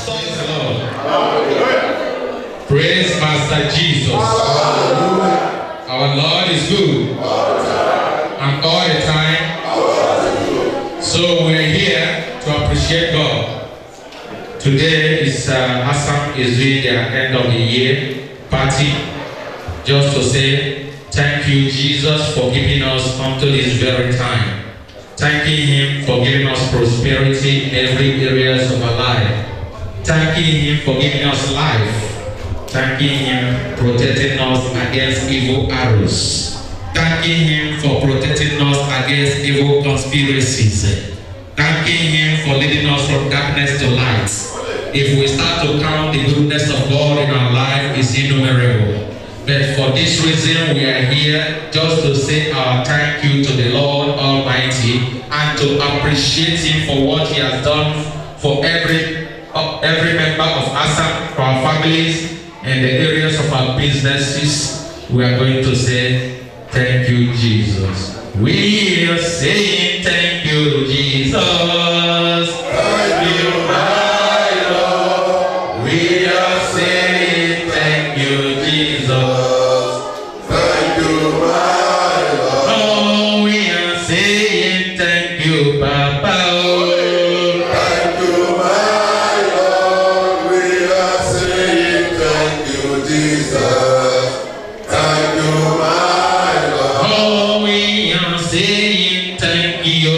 Praise the Lord. Praise Master Jesus. Our Lord is good. And all the time. So we're here to appreciate God. Today is Asam is doing their end of the year party. Just to say thank you, Jesus, for giving us until this very time. Thanking Him for giving us prosperity in every areas of our life. Thanking Him for giving us life. Thanking Him protecting us against evil arrows. Thanking Him for protecting us against evil conspiracies. Thanking Him for leading us from darkness to light. If we start to count the goodness of God in our life, it's innumerable. But for this reason, we are here just to say our thank you to the Lord Almighty and to appreciate Him for what He has done for every member of Asam, for our families, and the areas of our businesses. We are going to say thank you, Jesus. We are saying thank you, Jesus. Thank you, my Lord. We are saying thank you, Jesus. Thank you, my Lord. Oh, we are saying thank you, Papa. Thank you, my Lord. We are saying thank you, Jesus. Thank you, my Lord. Oh, we are saying thank you,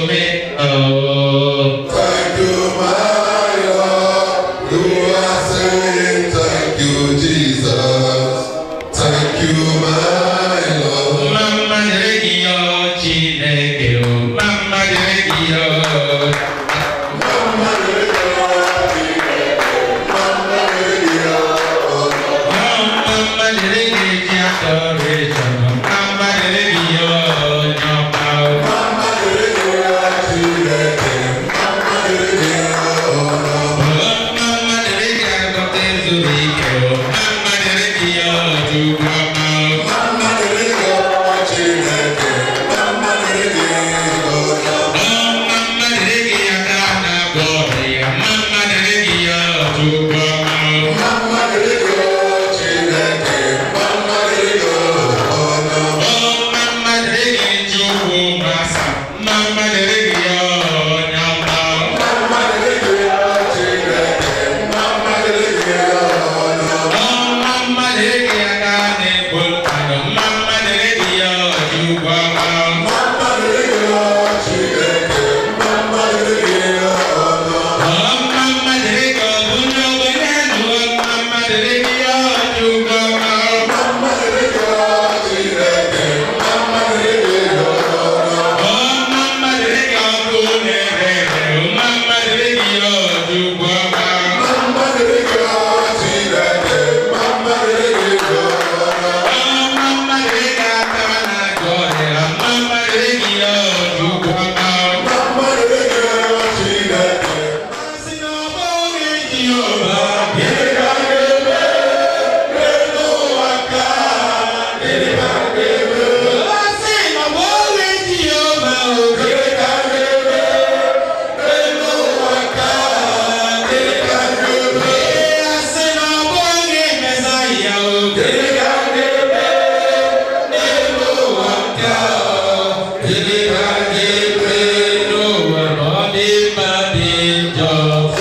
oh. Thank you, my Lord. We are saying thank you, Jesus. Thank you, my Lord. Mama Regio, Chineke, Mama Regio. Mama Regio, Mama Regio. Mama Regio, adoration. Mama Regio, Mama Regio, Chineke. Mama Regio, Mama Regio, Tezurike. Mama Regio, Jubama. Mama Regio, Chineke. Mama Regio, Mama Regio, Dana Gloria. Mama Regio, Jubama. Mama Regio, Chineke. Mama Regio, Mama Regio, Jubumasa. Mama Regio, Nyama. Mama Regio, Chineke. Mama Regio, Mama Regio, Dane Bulkano. Mama Regio, Jubama. Mama Regio, Chineke. Mama Regio, Mama Regio, Bunyo Bunyandu. Mama Regio, Jubama. Mama Regio, Chineke. Mama Regio, Mama Regio, Bunere. Mama Regio, Jubama. Mama Regio, Chineke. Mama Regio, Mama Regio, Dana Gloria. Mama Regio, Jubama. Mama Regio, Chineke. Asinobo Regioba. Yerekagebe. Renuaka. Yerekagebe. Asinobo Regioba. Yerekagebe. Renuaka. Yerekagebe. Asinobo Messiah. Yerekagebe. Renuaka. Yerekagebe. Noah, Body, Body, Job.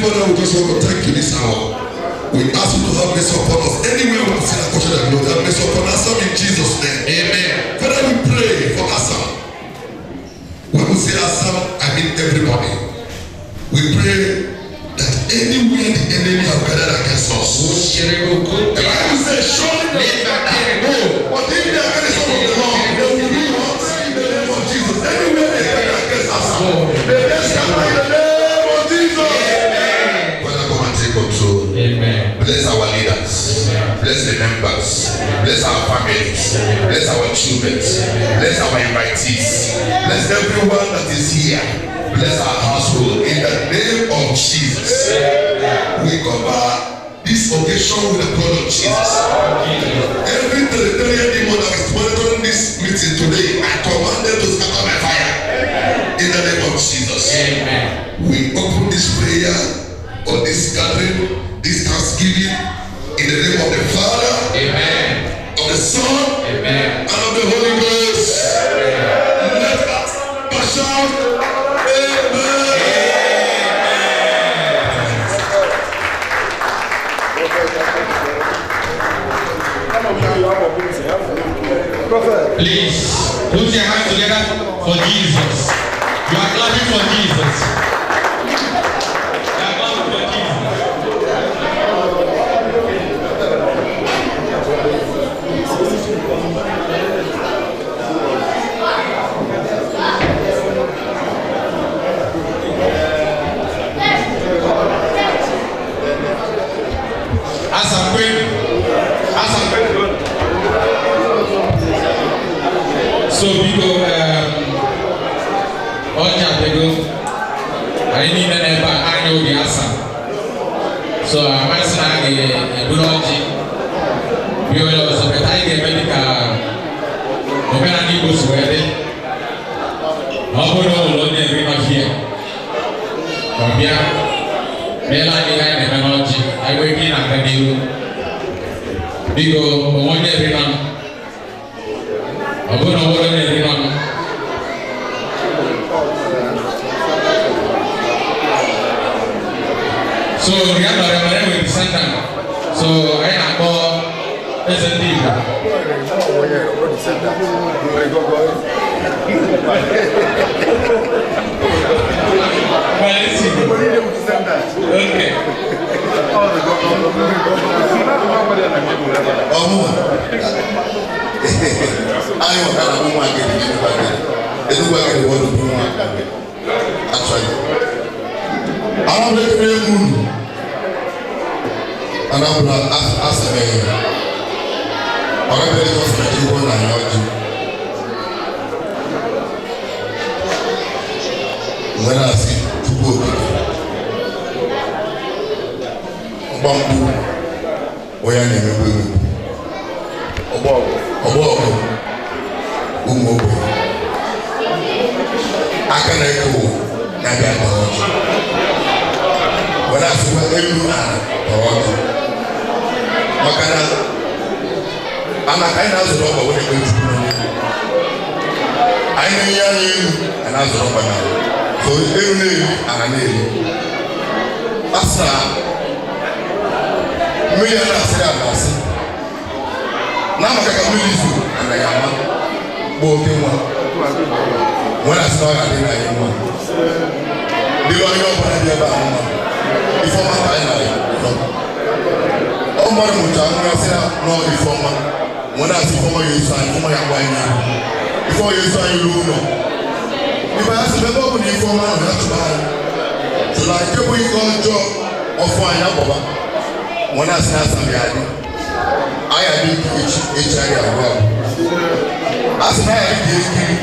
Father, we just want to thank you this hour. We ask you to have mercy upon us. Anywhere we see that question that Lord, have mercy upon us in Jesus' name. Amen. Father, we pray for Asam. When we say Asam, I mean everybody. We pray that anywhere the enemy have gathered against us. The Bible says, surely they will go. But if they are against some of the Lord, they will be what? In the name of Jesus. Anywhere they gather against us, they just scatter in the name of Jesus. Father, come and take control. Amen. Bless our leaders. Amen. Bless the members. Amen. Bless our families. Amen. Bless our children. Amen. Bless our invitees. Amen. Bless everyone that is here. Bless our household in the name of Jesus. Amen. We cover this occasion with the blood of Jesus. Every territorial demon that is monitoring this meeting today, I command them to scatter by fire. In the name of Jesus. Amen. We open this prayer or this gathering, this thanksgiving in the name of the Father, Amen, of the Son, Amen, and of the Holy Ghost. Amen. Let us shout, Amen. Please put your hands together for Jesus. You are clapping for Jesus. Asam, so we go I need an I know the Asam. So my son a Bulogi. We will also be taking medical. Open goes where Lord not here. From here, I wake in at the new. We go one everyone. So we have a with the center. So I am more SND. Okay. Anambra Asam ọ̀rẹ́bẹ̀rẹ̀ tó fẹ́ kí wọ́n náà yọ ọdún. Wọ́n náà sí túbú òkèké. Ọgbọ́n mbú wọ́n yá na-emegbu emegbu. Ọgbọ́ ọgụ ụmụ ogbe. Aka na-eke ụwa na-abịa akpọrọ ọjị. Wọ́n náà sịkwa elu na akpọrọ ọjị. Maka na ana anyị na-azụrụ ọgba wee ebe chukwu n'elu. Anyị na-enye anyị elu a na-azụrụ ọgba na so elu na-elu ana na-elu. Asa mmiri a na-asịrị asị na-amaka ka mmiri izu anaghị ama bụ oke nwa nwere asị na ọ ga-adịrị anyị nwa dịrị onye ọbụla dị ebe ahụ nwa ifeọma ka anyị na-arị ọ mmadụ mụcha nwa asị na nọ ifeọma nwere asị ifeọma ya eso anyị ifeọma ya gwa anyị ifeọma ya eso anyị ruo ụlọ ibe asị ebe ọ bụ na ifeọma ahụ ya chụba anyị chụla nke bụ ike ọjọọ ọfụ anyị agbọba nwere asị na Asam ya adị anyị adị echi anyị abụọ asị na anyị adị ekiri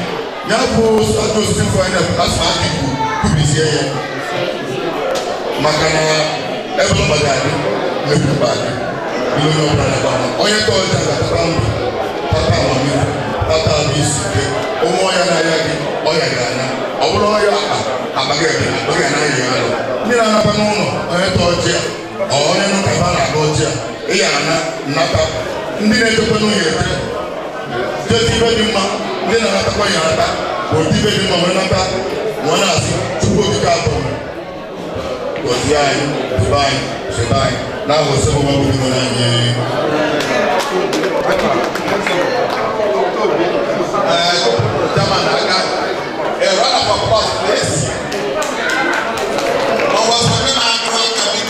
ya bụ ajọ osisi fụ anyị na asị adị kwubizie ya maka na ebe ọ gbaga adị mmekwuba adị ilu onye ọbụla na-agba onye ka ọja ga-atata ndụ tata amamihe tata abụ isi ike ụmụ ọya na-aya gị ọya ga-anya ọ bụrụ ọya akpa gị ebe ọ ga-anaghị ya alụ ndị na-anata n'ụlọ onye ta ọjị a onye nkata na-aga ọjị a ịya ana nnata ndị na-edokwa n'ụlọ ete jezi ibe dị mma ndị na-anatakwa ya anata bụ ụdị ibe dị mma wee nata nwa na-asị tupu okike atọ gọzie anyị debe anyị chebe anyị n'ahụ osebụ nwa bụrụ nwere anyị German aka a run of applause please. I was going to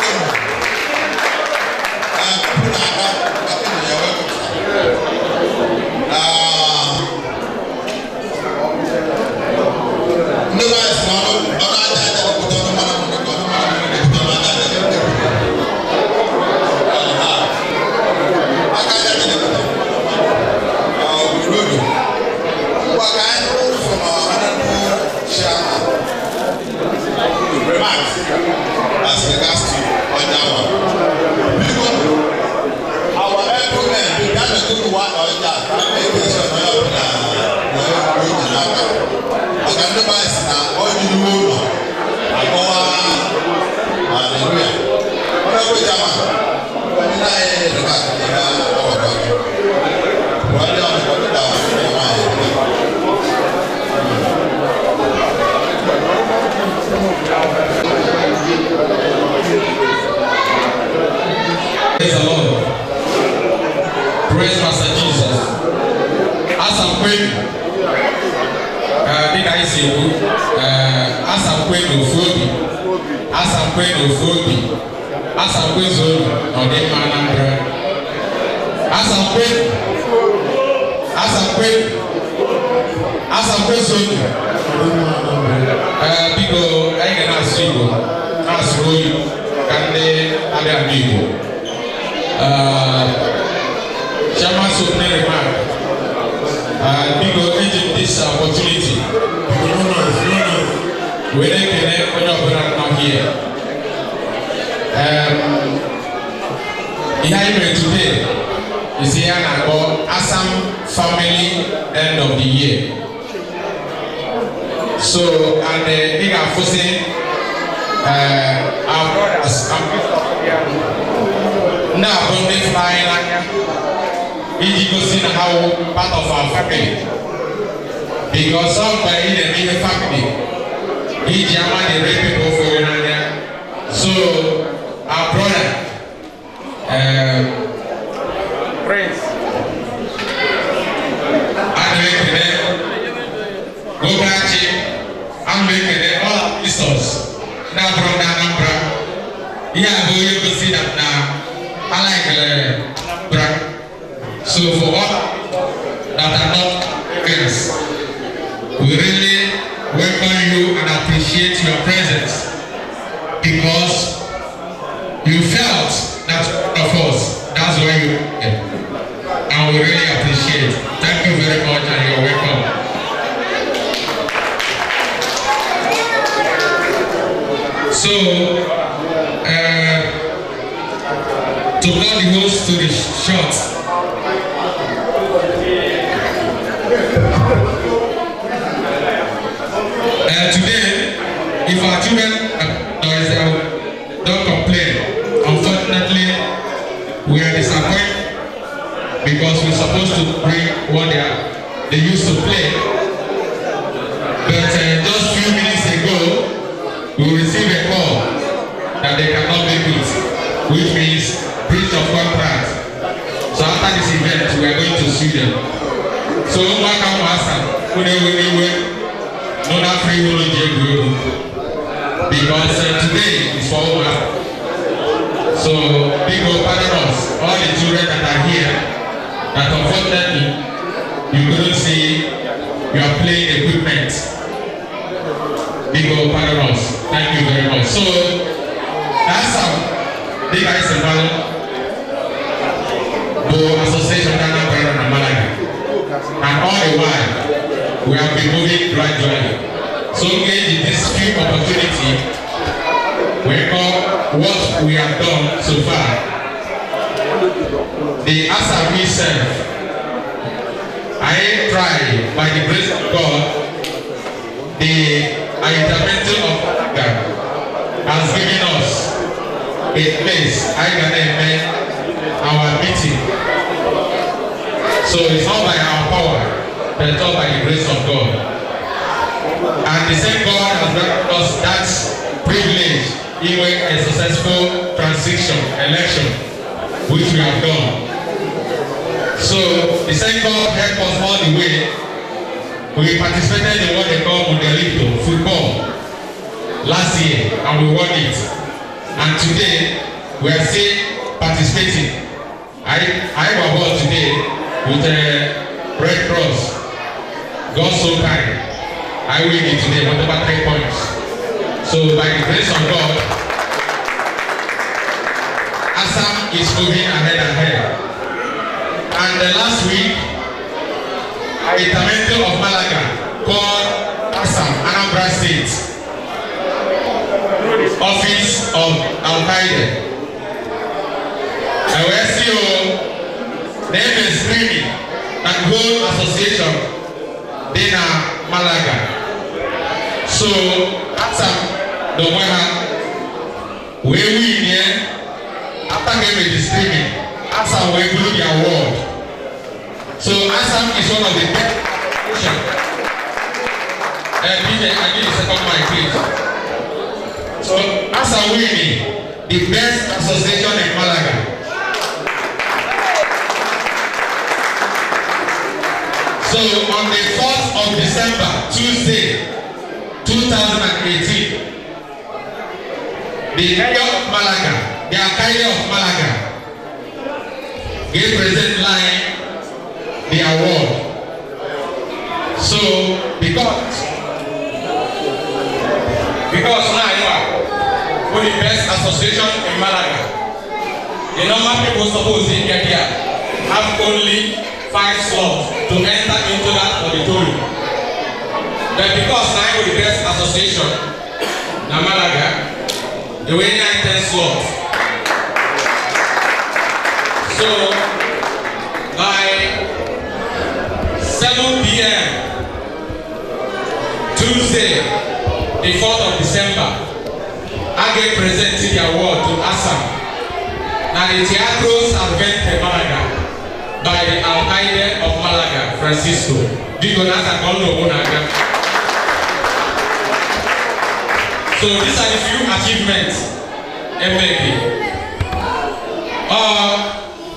Praise the Lord. Praise Master Jesus. Asam Gwilly. Big I see you. Asam Gwilly Ofobi. Asam Gwilly Ofobi. Asam Gwilly Zone. Ode Anambra. Asam Gwilly. Asam Gwilly. Asam Gwilly Zone. People I can ask you. Ask you. Can they other people? Chairman Sopne remark, because agent this opportunity, when they can not here. Behind today is here about Asam family end of the year. So, and the big forcing our brothers now when they fly we go see how part of our family because somebody in the big family he German the rape people for one so our brother Prince I'm making it go back I'm making it all sisters now from Anambra yeah you go see that now I like brand. So for all that are not friends, we really welcome you and appreciate your presence because you felt that of us. That's why you came. And we really appreciate. Thank you very much and you're welcome. So to cut the whole story short, today, if our children don't complain, unfortunately, we are disappointed because we're supposed to bring what they used to play. But just a few minutes ago, we received a call that they cannot make it, which means breach of contract. So after this event, we are going to sue them. So what can we ask them? No free will because today is for over. So people pardon us, all the children that are here, that unfortunately you couldn't see your playing equipment. People pardon us. Thank you very much. So that's how big guys in Association Málaga, and all the while we have been moving gradually. So engage in this few opportunity, we call what we have done so far. The Asam we serve, I try by the grace of God, the intervention of God has given us a place. I can our meeting. So it's not by our power, but it's all by the grace of God. And the same God has granted us that privilege, even a successful election, which we have done. So the same God helped us all the way. We participated in what they call Mundialito football last year, and we won it. And today we are still participating. I was born today with a Red Cross. God so kind. I win it today, whatever 3 points. So by the grace of God, Asam is moving ahead. And last week, a Multimedia of Málaga called Asam, Anambra State Office of Al-Qaeda. I will see name is screening and whole association in Málaga. So Asam, the we win here after getting the streaming, Asam will do the award. So Asam is one of the best associations. DJ, I need the second mic, please. So Asam winning the best association in Málaga. So on the 4th of December, Tuesday, 2018, the mayor of Málaga, the alcalde of Málaga, gave President Line the award. So because now you are for the best association in Málaga, the normal people supposed to get here have only 5 slots to enter into that auditorium. But because now with the best association in Málaga, the way 10 slots. So by 7 p.m. Tuesday, the 4th of December, I get presented the award to Asam. Now the Teatros Advent Málaga by the alcalde of Málaga, Francisco. So these are the few achievements MLB.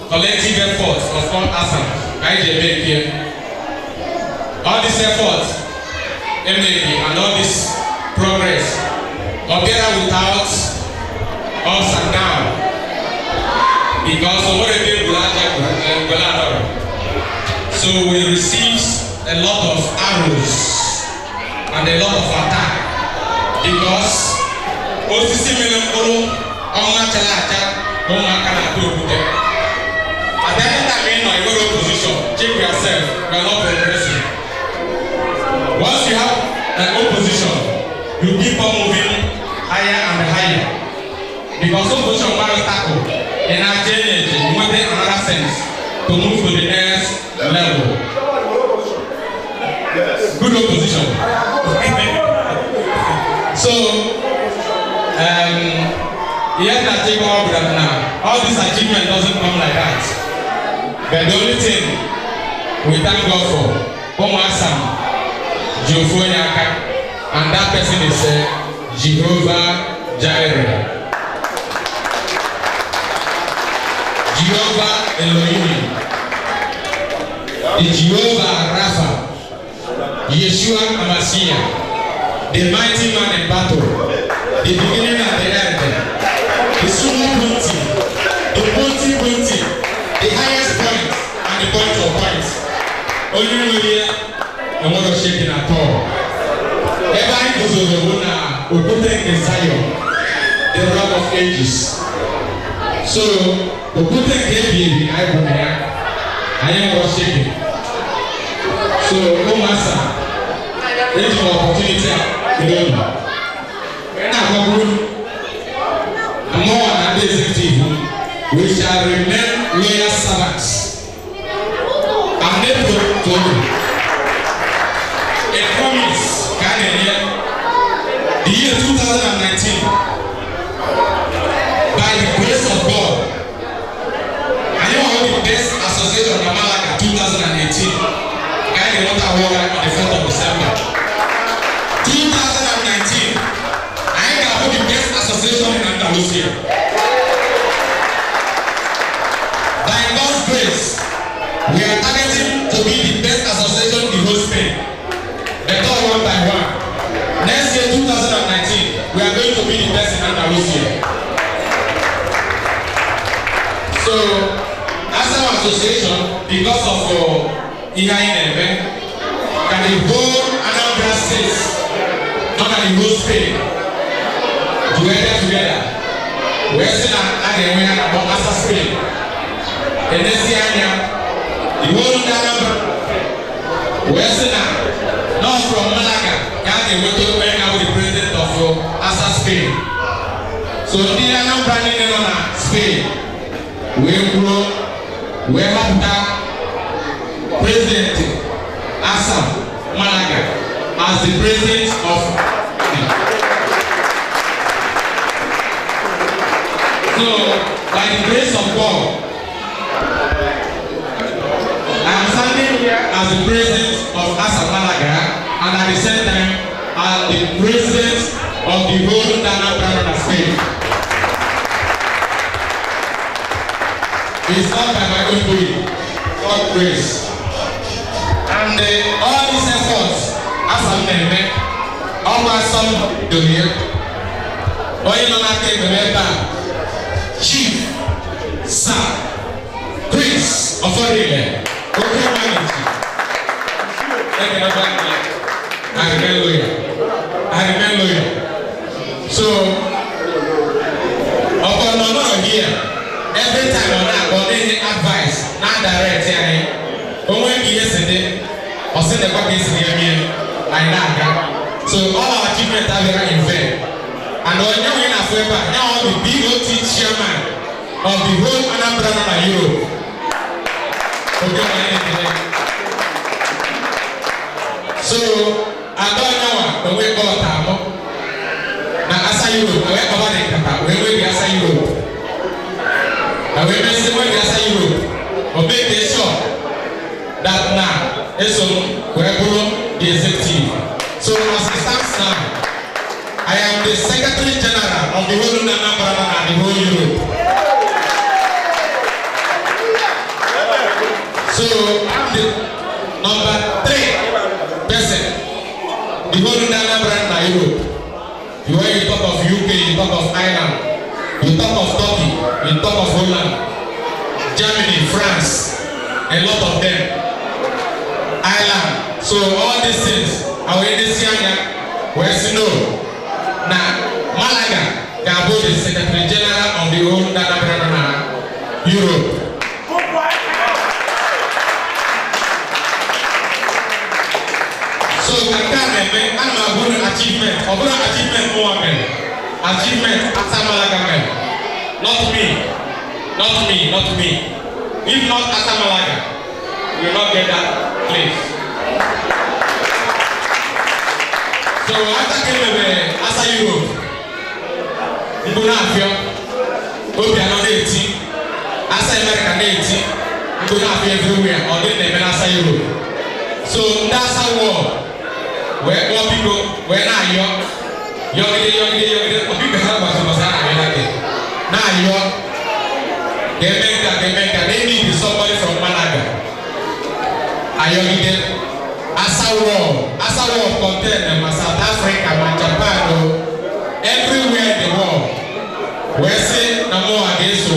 Collective efforts of all Asam, IJB here. All these efforts, MLB, and all this progress, together without ups and downs. Because of what they did with so we received a lot of arrows and a lot of attack because osisi melemporo ọmọ chalacha ọmọ akana to obude. At the end time in your opposition, check yourself, you are not progressing. Once you have an opposition, you keep on moving higher and higher. Because opposition will tackle. And I change it within another sense to move to the next level. Good opposition. So, yes, I take all of that now. All this achievement doesn't come like that. But the only thing we thank God for, Asam, and that person is Jehovah Jireh. Jehovah Elohim, the Jehovah Rapha, Yeshua Amasiah, the mighty man in battle, the beginning and the end, the sumo bunti, the bunti, the highest point and the point of points. Only here, I'm not shaking at all. Everybody goes over now, we put them in Zion, the rock of ages. So, the good thing I am worshiping. So, Master, this is an opportunity. I'm more than the executive. We shall remain loyal servants. I'm never told you. A promise, the year 2019, by the grace of God, the best association of Málaga 2018. I got the award on the 4th of December. 2019. I got the best association in Andalusia. By God's grace, we are targeting to be the best association in whole Spain. Better one by one. Next year, 2019, we are going to be the best in Andalusia. So, Asam Association, because of Ihain event, can the whole Anambra State, not the whole Spain, together. We're saying that about Asam Spain. And this year, the whole Anambra, we're saying that not from Málaga, can they went to the president of Asam Spain. So, the Anambra in Spain, we have that President Asam Málaga as the president of so by the grace of God, I am standing here as the president of Asam Málaga, and at the same time as the president of the whole Anambra State. It's not by my own doing, God's grace. And all these efforts, Asam Neme, all my son Donia, Chief, Sir, Prince of Orele, I remember you. So, upon honor here, every time on that, got any advice, not direct, when we yesterday, or send the copies near me, so all our achievements are very in vain. And when you win a favor, now the BOT chairman of the whole Anambra Europe. So I don't know when we go to now Asa Europe, I went over the Kapa, when we Asa Europe. I will mention when we Asa Europe, or make sure that now is the executive. So as it stands now, I am the Secretary General of the whole Anambra and the whole Europe. So I'm the number 3 person, the whole Anambra and Europe. When you talk of UK, you talk of Ireland, you talk of Turkey, you talk of Holland, Germany, France, a lot of them, Ireland. So all these things, our Indonesian, West know. Now, Málaga, Gabo is Secretary General of the whole Anambra Europe. So, achievement more achievement Asam Málaga. Not me. If not Asam Málaga, we will not get that place. So after came Asa Europe, Mbunafio, Obiano 18, Asa America 18, Mbunafio everywhere, or didn't they Asa Europe? So that's a war where more people, where now you're people have us now they make that they need somebody from Málaga. Asa war contain them South Africa, Japan, everywhere in the world. We say no more against the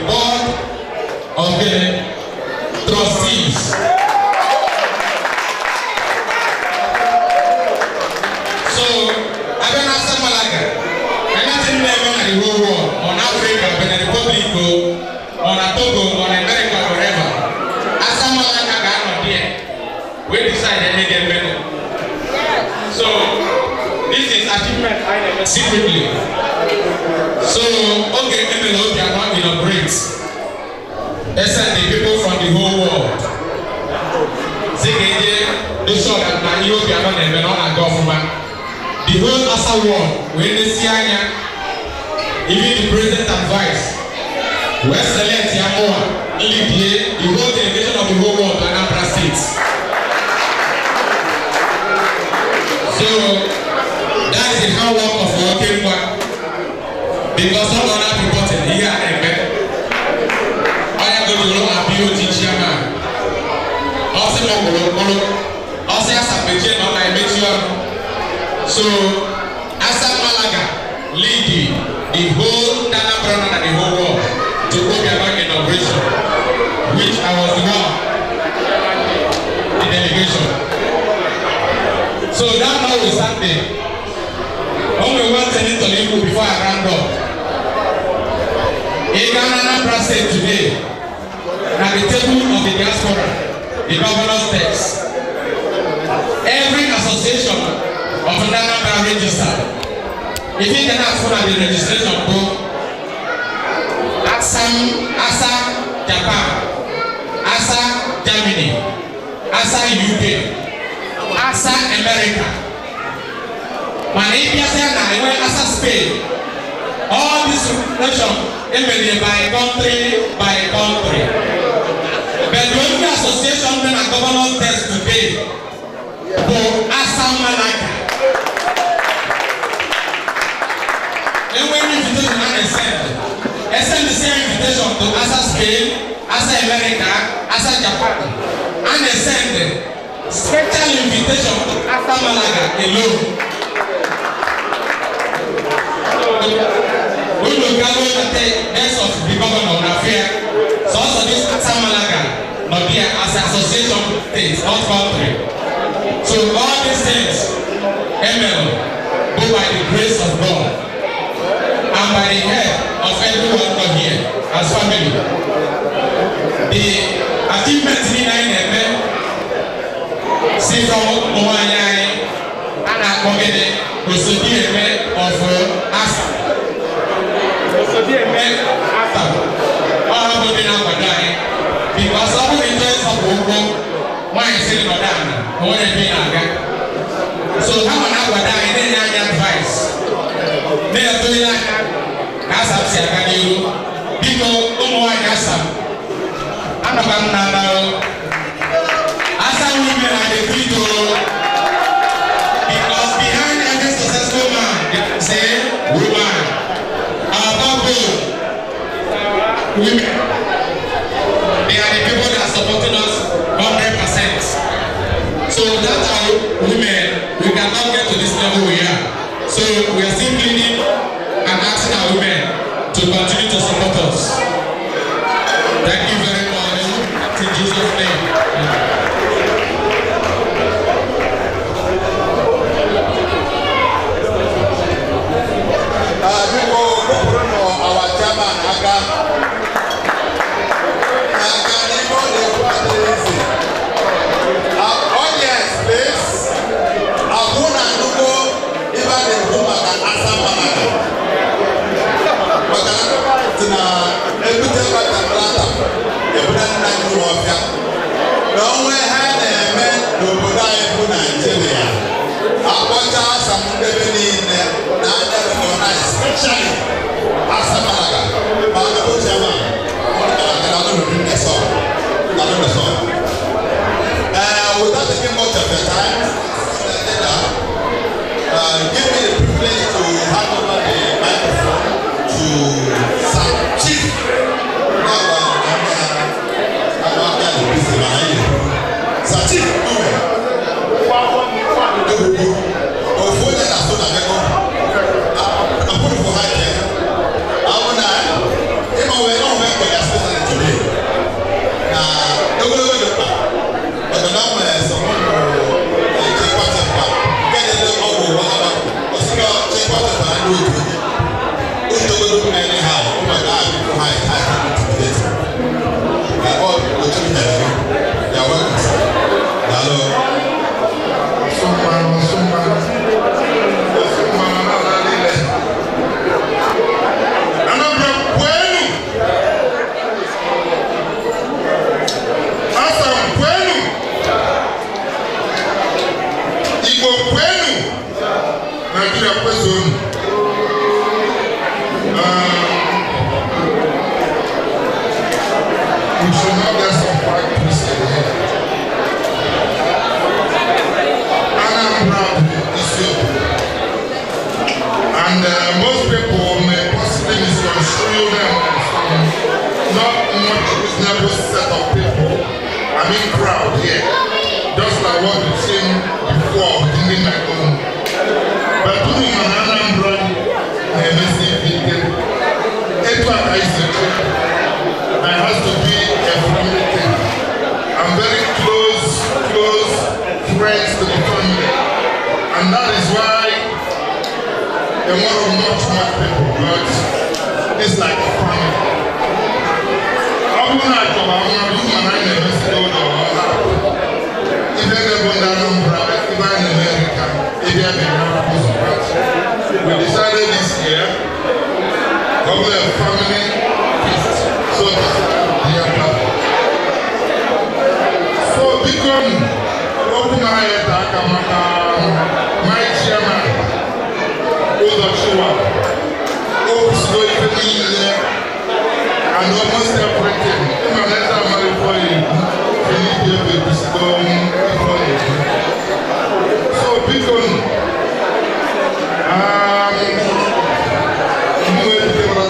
board of the trustees. So I been Asam Málaga. Anything never in the whole world, on Africa, on the Republic, on Togo, on America, wherever. Asam Málaga got not there. We decided to make it better. So this is achievement I never secretly. So okay, MLO are not inaugurate. Except the people from the whole world. They show that my European and not government. The whole Asa world, when they see even the president advice, we select Yamoa, EDA, the whole delegation of the whole world to Anambra State. So that is the hard work of working work. Because all other people here and there, I am going to know a BOT chairman. Also, Asam on my mission. So Asam Málaga lead the whole Anambra and the whole world to Obiano inauguration, which I was the delegation. So that now we start there. Only one thing to leave before I round up. In Anambra State today, at the table of the diaspora, the governor's text, every association of Anambra registered. If you can ask for the registration book, Asa Japan, Asa Germany, Asa UK, Asa America, Manipia Asa Spain, all these nations Emily by country. But the only association that a governor test today for Asam Málaga. And when invitation is send the same invitation to Asa Spain, Asa America, Asa Japan, and they send special invitation to Asam Málaga alone. We will gather the best of the governor of Afia. So also this Asam Málaga, not here as an association things, not country. So all these things, ML, go by the grace of God and by the help of everyone not here as family. The achievements in ML, see from Moanyai and Akogede, was the DML of Asam. Because all the interest of Google, why is it not done? What is being done? So, how an hour die, then I advice. They are doing like Asam Siakadu, Biko, Umoa Asam. I'm not going to know. Asam women are the people. Because behind every successful man, they say, woman. Women, they are the people that are supporting us 100%. So that's how women, we cannot get to this level we are. So we are still pleading and asking our women to continue to support us. Thank you very much. In Jesus' name. Our chairman, audience, please. Abuna Nugo, even the woman and Asam Málaga. Tina, every time I come later, every time I go up here. No way had a man to put out in Nigeria. I watch Asam Devini, especially Asam Málaga. Malaga chairman. Without taking much of your time, give me the privilege to hand over the microphone to Sam Chief. and almost everything. In my letter, I'm going for you. You need to be wisdom for you. So, people,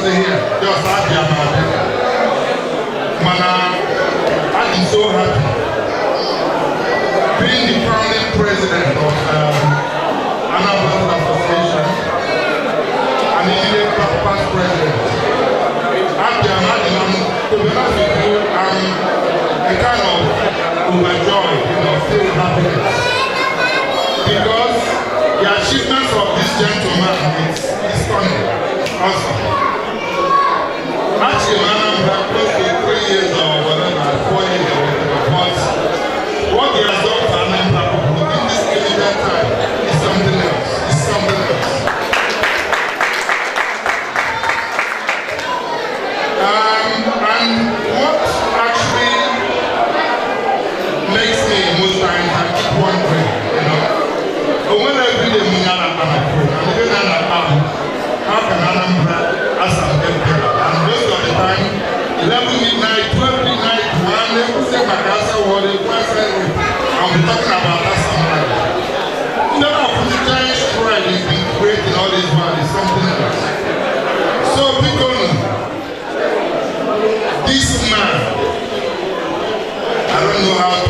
here, just happy about it. I'm so happy. Being the founding president of Anambra State Association and the immediate past president, to be honest with you, I'm a kind of overjoyed, filled with happiness. Because the achievements of this gentleman is stunning, awesome. Actually, Anambra close to 3 years or whatever, 4 years or whatever, but what he has done for Anambra in this limited time is something else. It's something else. And what actually makes me most times I keep wondering, when I read the Munyana Anambra, and even how can Anambra Asam get there? And most of the time, 11 midnight, 12 midnight, 1, they will say Makasa Ward, and we're talking about Asam. Never put the giant shrine has been creating all this while is something else. So people, this man, I don't know how to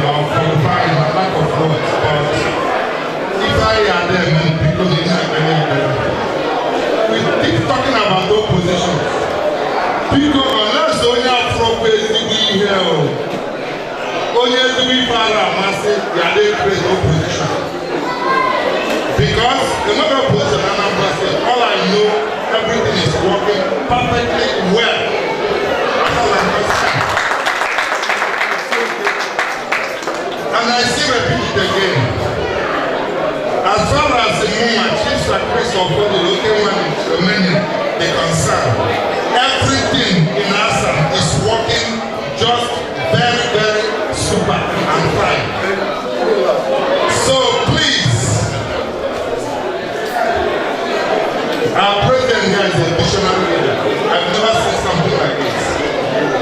qualify in my lack of words, but if I are there, because it's not we keep talking about those positions. People, unless only appropriate to be here, only to be father, massive, they are there create no position. Because the number of position Anambra State, all I know, everything is working perfectly well. That's all I know. And I still repeat it again. As far as the movement, chief sacrifice of the local management, the concern, everything in Asam is working just very, very super and fine. So please, our president here is a visionary leader. I've never seen something like this.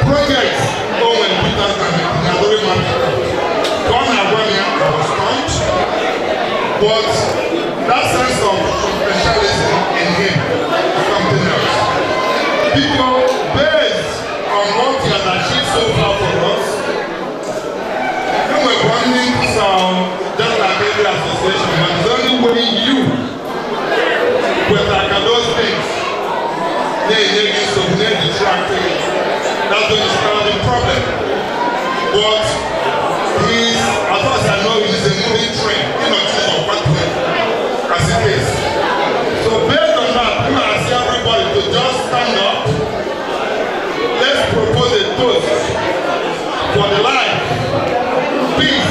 Project Owen 2019, Adore Market. Gone Aguania, I was stunned. But that sense of professionalism in him is something else. People, based on what he has achieved so far for us, when we're running just like every association, but it's only when you, with like those things, they so they're distracting. That's when you start the problem. But he's, as far as I know, he's a moving train. As it is. So based on that, I'm going to ask everybody to just stand up. Let's propose a toast for the life, peace.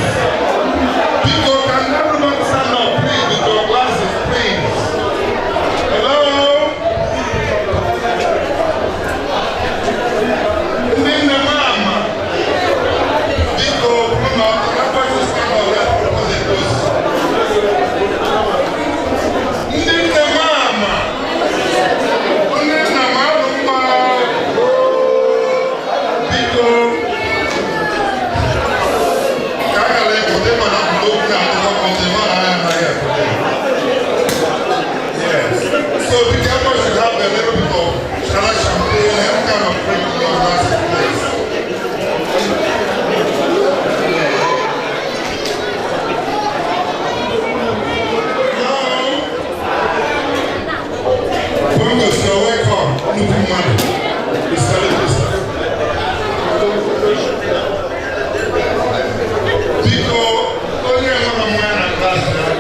People, can everybody stand up, please, with your glasses, please? Hello? Nina Mama. People, come on, everybody stand up, let's propose a toast. So the campus should have a little bit of champagne and every kind of drink in your last place. Bongos, you're welcome. Multimedia. We started this time. People, only another man at last year.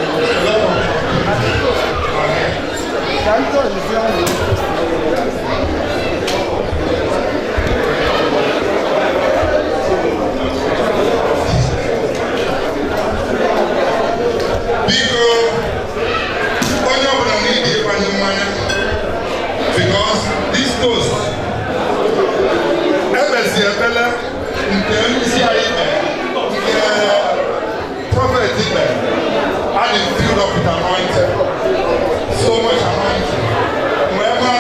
Because this toast, prophet and is filled up with anointing. So much anointing. Wherever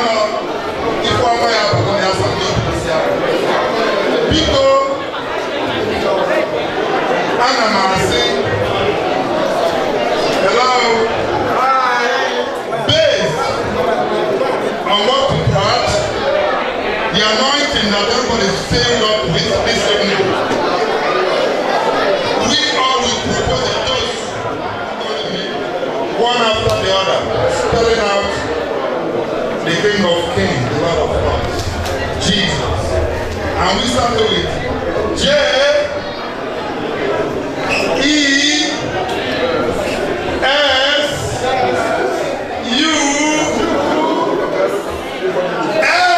if one way up, something that everybody is saying up with this evening. We all will propose a toast, one after the other, spelling out the King of Kings, the Lord of Lords, Jesus. And we start with J E S U S.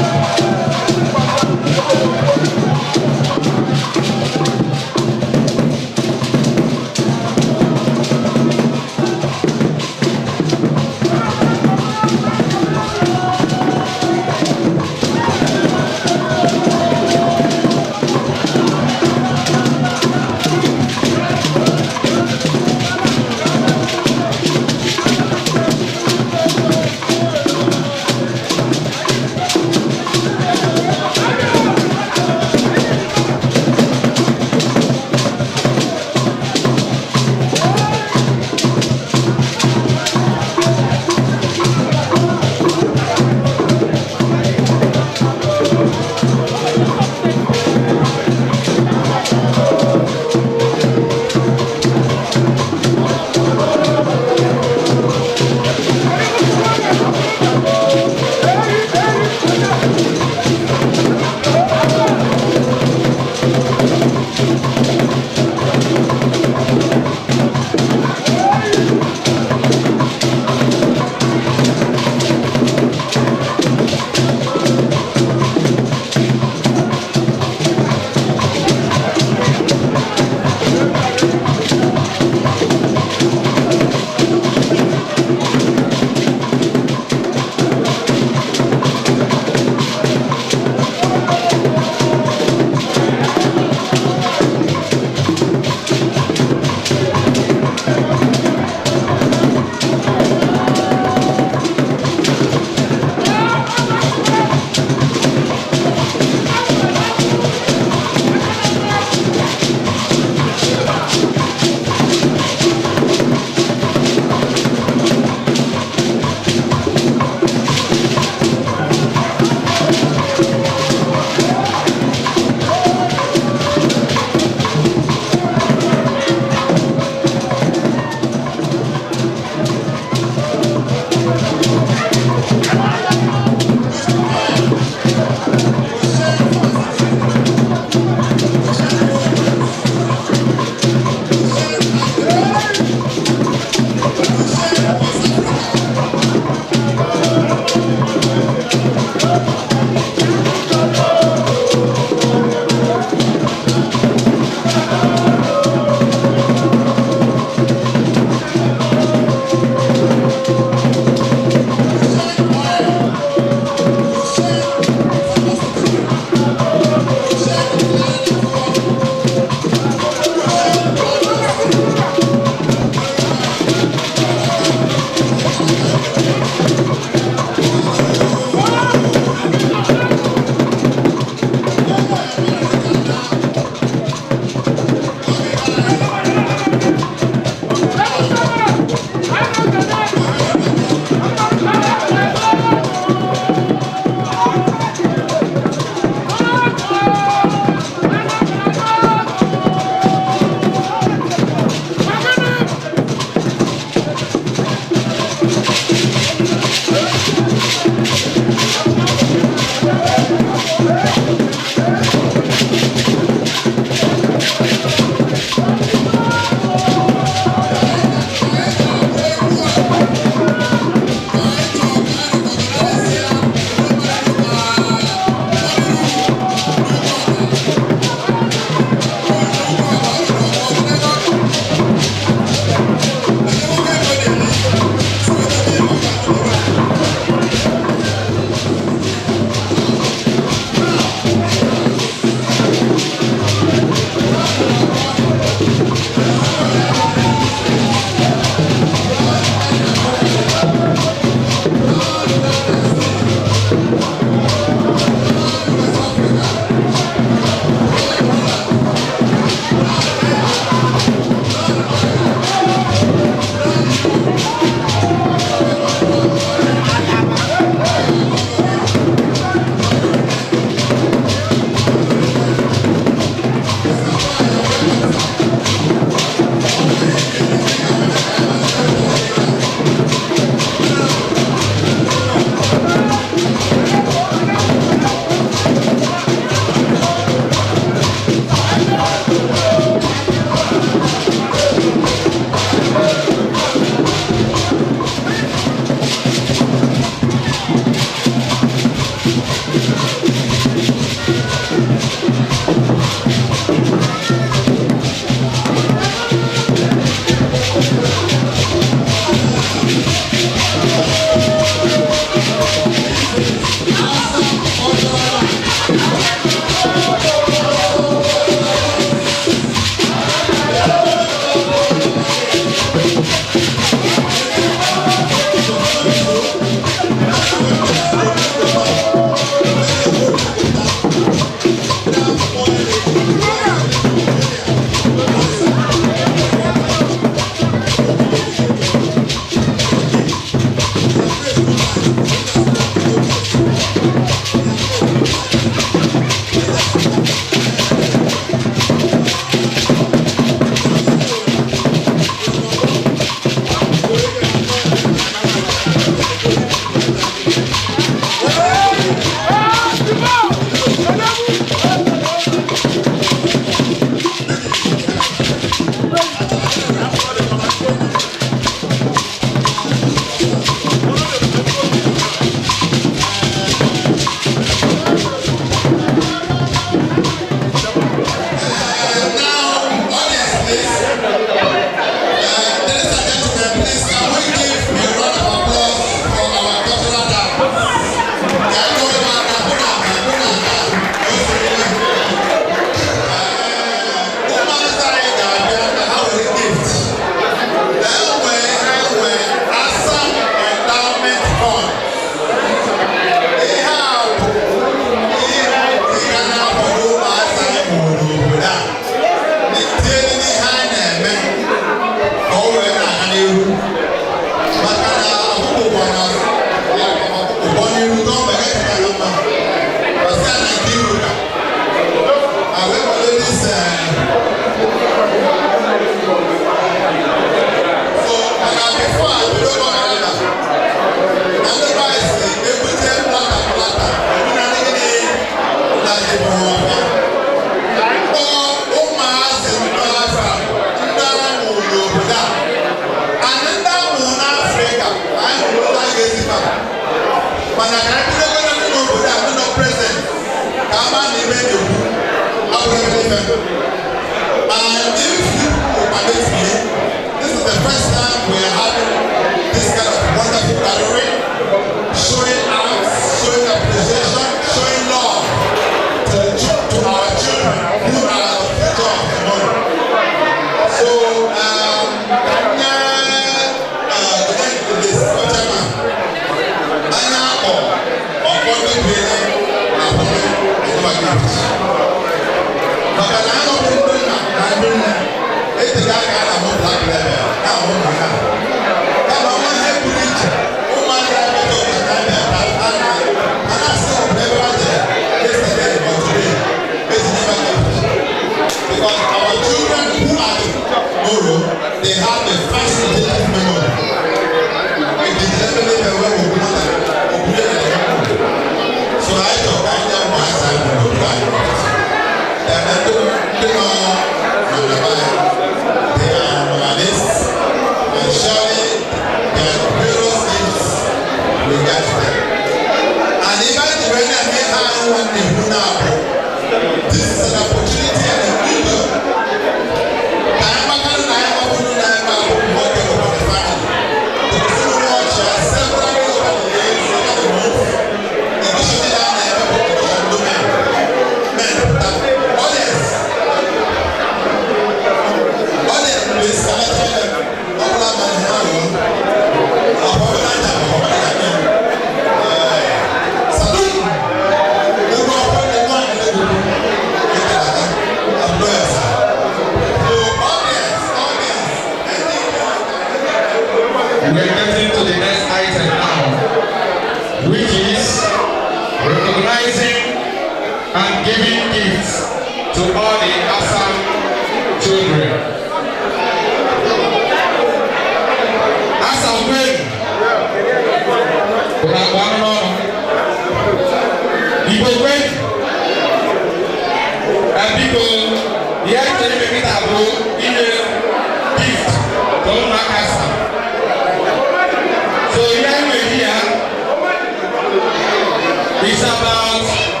It's about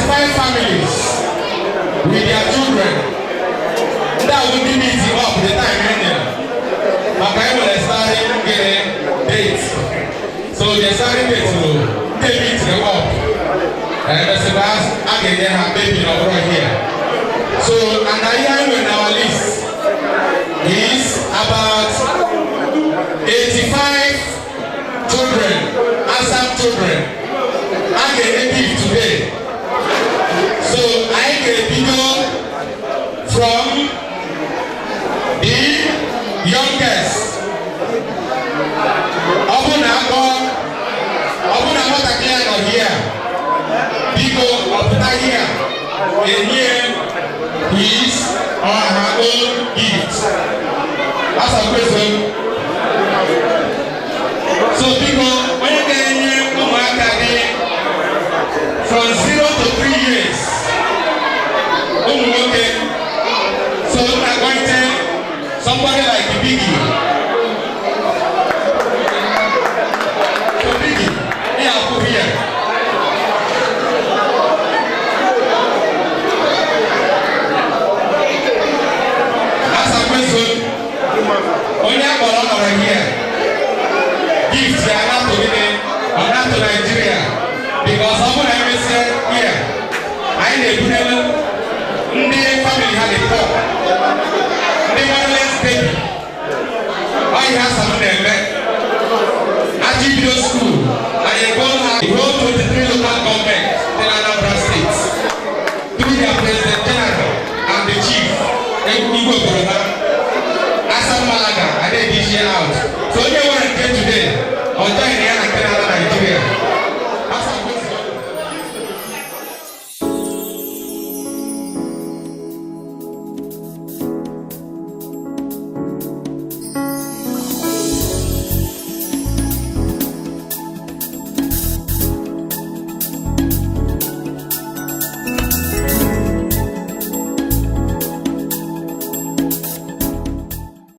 35 families with their children. That will be meeting up the time ending. Okay, well, they're starting getting dates. So they're starting dates to meet them up. And the Sebas again they have baby over here. So and I am with our list is about 85 children, Asam children. I get a gift today. So I get a video from the youngest. Obuna what again on here. People Obuna here. And here is or her own gift. That's a question. So people, when you get in here, from 0 to 3 years. Okay. So I'm going to somebody like the Biggie. So Biggie, yeah, I'll put here. That's a question. Only I'm over here. Gifts are not to Guinea or not to Nigeria. Because someone I said here, I need to know the family had a talk. The motherless baby. I have some of them at Junior School. I go to the 23 local government.